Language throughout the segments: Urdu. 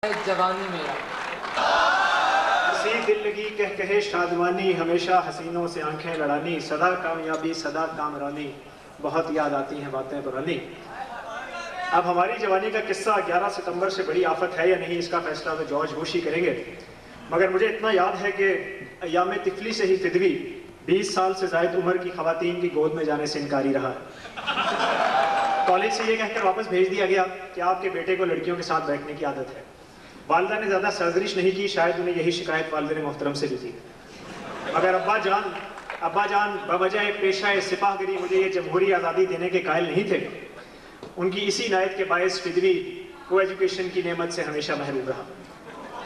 جوانی میرا ہنسی دل لگی کہے شادمانی، ہمیشہ حسینوں سے آنکھیں لڑانی، صدا کامیابی صدا کامرانی، بہت یاد آتی ہیں باتیں پرانی۔ اب ہماری جوانی کا قصہ 11 ستمبر سے بڑی آفت ہے یا نہیں، اس کا فیصلہ تو جارج بش ہی کریں گے، مگر مجھے اتنا یاد ہے کہ ایام طفلی سے ہی فدوی 20 سال سے زائد عمر کی خواتین کی گود میں جانے سے انکاری رہا ہے۔ کالج سے یہ کہہ کر واپس بھیج دیا گیا کہ آپ کے بیٹے کو لڑکیوں کے ساتھ بیٹھنے کی عادت ہے۔ والدہ نے زیادہ سرزنش نہیں کی، شاید انہیں یہی شکایت والد محترم سے بھی تھی، مگر ابا جان بوجہ پیشہ سپاہ گری مجھے یہ جمہوری آزادی دینے کے قائل نہیں تھے۔ ان کی اسی عنایت کے باعث فدوی کو ایجوکیشن کی نعمت سے ہمیشہ محروم رہا۔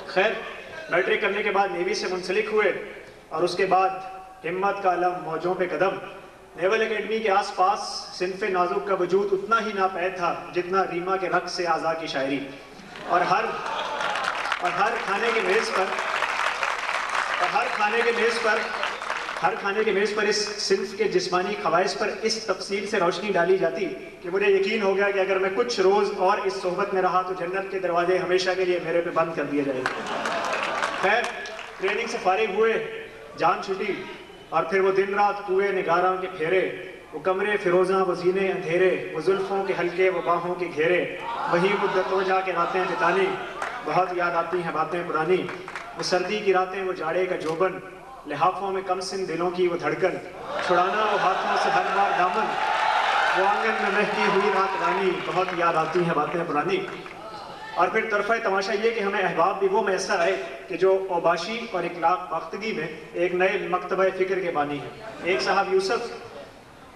خیر، میٹرک کرنے کے بعد نیوی سے منسلک ہوئے اور اس کے بعد ہمت کا علم موجوں پہ قدم۔ نیول اکیڈمی کے آس پاس صنف نازک کا وجود اتنا ہی ناپید تھا جتنا ریما کے رقص سے اعضاء کی شاعری، اور ہر کھانے کے میز پر اس صنف کے جسمانی خواہش پر اس تفصیل سے روشنی ڈالی جاتی کہ مجھے یقین ہو گیا کہ اگر میں کچھ روز اور اس صحبت میں رہا تو جنت کے دروازے ہمیشہ کے لیے میرے پہ بند کر دیے جائیں گے۔ خیر، ٹریننگ سے فارغ ہوئے، جان چھٹی، اور پھر وہ دن رات کوئے نگاراں کے پھیرے، وہ کمرے فیروزاں، وہ زینے اندھیرے، وہ زلفوں کے حلقے، وہ باہوں کے گھیرے، وہی مدتوں جا کے راتیں بتانی، بہت یاد آتی ہیں باتیں پرانی۔ وہ سردی کی راتیں، وہ جاڑے کا جوبن، لحافوں میں کم سن دلوں کی وہ دھڑکن، چھڑانا وہ ہاتھوں سے ہر بار دامن، وہ آنگن میں مہکی ہوئی رات رانی، بہت یاد آتی ہیں باتیں پرانی۔ اور پھر طرفہ تماشا یہ کہ ہمیں احباب بھی وہ میسر آئے کہ جو اوباشی اور اخلاق باختگی میں ایک نئے مکتبہ فکر کے بانی ہیں۔ ایک صاحب یوسف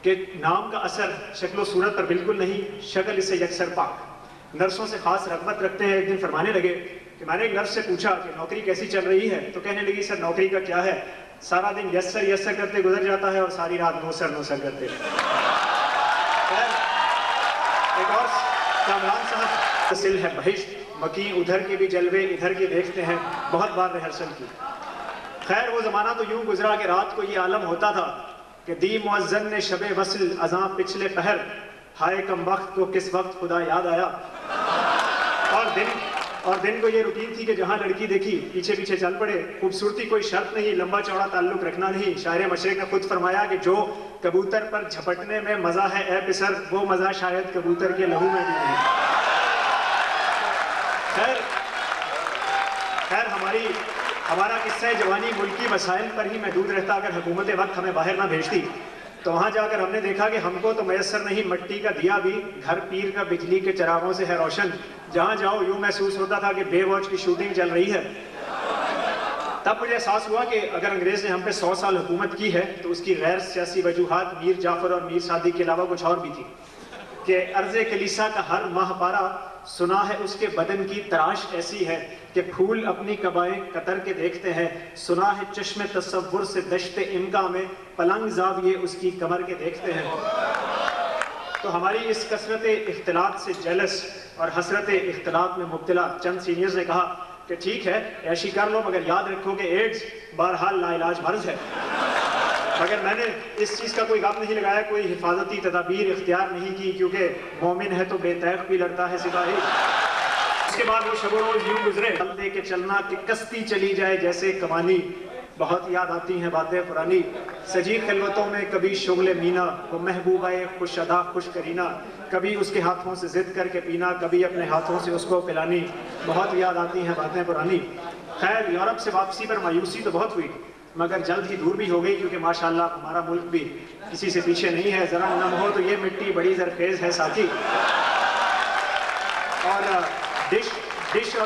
کے نام کا اثر شکل و صورت پر بالکل نہیں، شکل اس سے یکسر پاک، نرسوں سے خاص رغبت رکھتے ہیں۔ ایک دن فرمانے لگے کہ میں نے ایک نرس سے پوچھا کہ نوکری کیسی چل رہی ہے، تو کہنے لگی سر نوکری کا کیا ہے، سارا دن یس سر کرتے گزر جاتا ہے اور ساری رات نو سر کرتے۔ ایک اور کامران صاحب سل ہے بہشت، مکین ادھر کے بھی جلوے ادھر کے دیکھتے ہیں، بہت بار ریہرسل کی۔ خیر، وہ زمانہ تو یوں گزرا کہ رات کو یہ عالم ہوتا تھا کہ دی مؤذن نے شب وصل اذاں پچھلے پہر، ہائے کم وقت کو کس وقت خدا یاد آیا۔ اور دن کو یہ روٹین تھی کہ جہاں لڑکی دیکھی پیچھے پیچھے چل پڑے۔ خوبصورتی کوئی شرط نہیں، لمبا چوڑا تعلق رکھنا نہیں۔ شاعر مشرق نے خود فرمایا کہ جو کبوتر پر جھپٹنے میں مزہ ہے اے پسر، وہ مزہ شاید کبوتر کے لہو میں بھی نہیں۔ خیر ہمارا قصہ جوانی ملکی مسائل پر ہی محدود رہتا۔ اگر حکومت وقت ہمیں باہر نہ بھیجتی تو وہاں جا کر ہم نے دیکھا کہ ہم کو تو میسر نہیں مٹی کا دیا بھی، گھر پیر کا بجلی کے چراغوں سے ہے روشن۔ جہاں جاؤ یوں محسوس ہوتا تھا کہ بے واچ کی شوٹنگ چل رہی ہے۔ تب مجھے احساس ہوا کہ اگر انگریز نے ہم پہ 100 سال حکومت کی ہے تو اس کی غیر سیاسی وجوہات میر جعفر اور میر صادق کے علاوہ کچھ اور بھی تھی، کہ عرض کلیسا کا ہر ماہ پارا، سنا ہے اس کے بدن کی تراش ایسی ہے کہ پھول اپنی قبائیں قطر کے دیکھتے ہیں، سنا ہے چشم تصور سے دشت امکا میں پلنگ زاویے اس کی کمر کے دیکھتے ہیں۔ تو ہماری اس کثرت اختلاط سے جیلس اور حسرت اختلاط میں مبتلا چند سینئرز نے کہا کہ ٹھیک ہے عیشی کر لو، مگر یاد رکھو کہ ایڈز بہرحال لا علاج مرض ہے۔ مگر میں نے اس چیز کا کوئی غم نہیں لگایا، کوئی حفاظتی تدابیر اختیار نہیں کی، کیونکہ مومن ہے تو بے تیغ بھی لڑتا ہے سپاہی۔ اس کے بعد وہ شب و روز یوں گزرے، چل دے کے چلنا کہ کشتی چلی جائے جیسے کمانی، بہت یاد آتی ہیں باتیں پرانی۔ سجی خلوتوں میں کبھی شغل مینا، وہ محبوبہ خوش ادا خوش کرینہ، کبھی اس کے ہاتھوں سے ضد کر کے پینا، کبھی اپنے ہاتھوں سے اس کو پلانی، بہت یاد آتی ہیں باتیں پرانی۔ خیر، یورپ سے واپسی پر مایوسی تو بہت ہوئی، مگر جلد ہی دور بھی ہو گئی، کیونکہ ماشاءاللہ ہمارا ملک بھی کسی سے پیچھے نہیں ہے۔ ذرا نم ہو تو یہ مٹی بڑی زرخیز ہے ساتھی۔ اور ڈش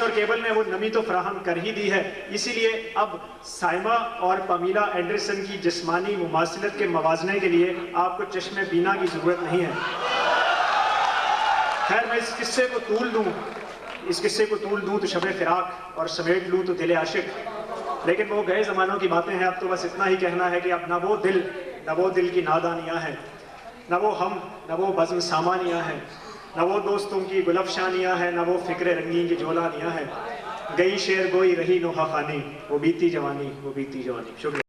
اور کیبل نے وہ نمی تو فراہم کر ہی دی ہے، اسی لیے اب سائمہ اور پامیلا اینڈرسن کی جسمانی مماثلت کے موازنے کے لیے آپ کو چشم بینا کی ضرورت نہیں ہے۔ خیر، میں اس قصے کو طول دوں تو شب فراق، اور سمیٹ لوں تو دل عاشق، لیکن وہ گئے زمانوں کی باتیں ہیں۔ اب تو بس اتنا ہی کہنا ہے کہ اب نہ وہ دل کی نادانیاں ہیں، نہ وہ ہم، نہ وہ بزم سامانیاں ہیں، نہ وہ دوستوں کی گلفشانیاں ہیں، نہ وہ فکر رنگین کی جولانیاں ہیں۔ گئی شعر گوئی رہی نوحہ خوانی، وہ بیتی جوانی شکریہ۔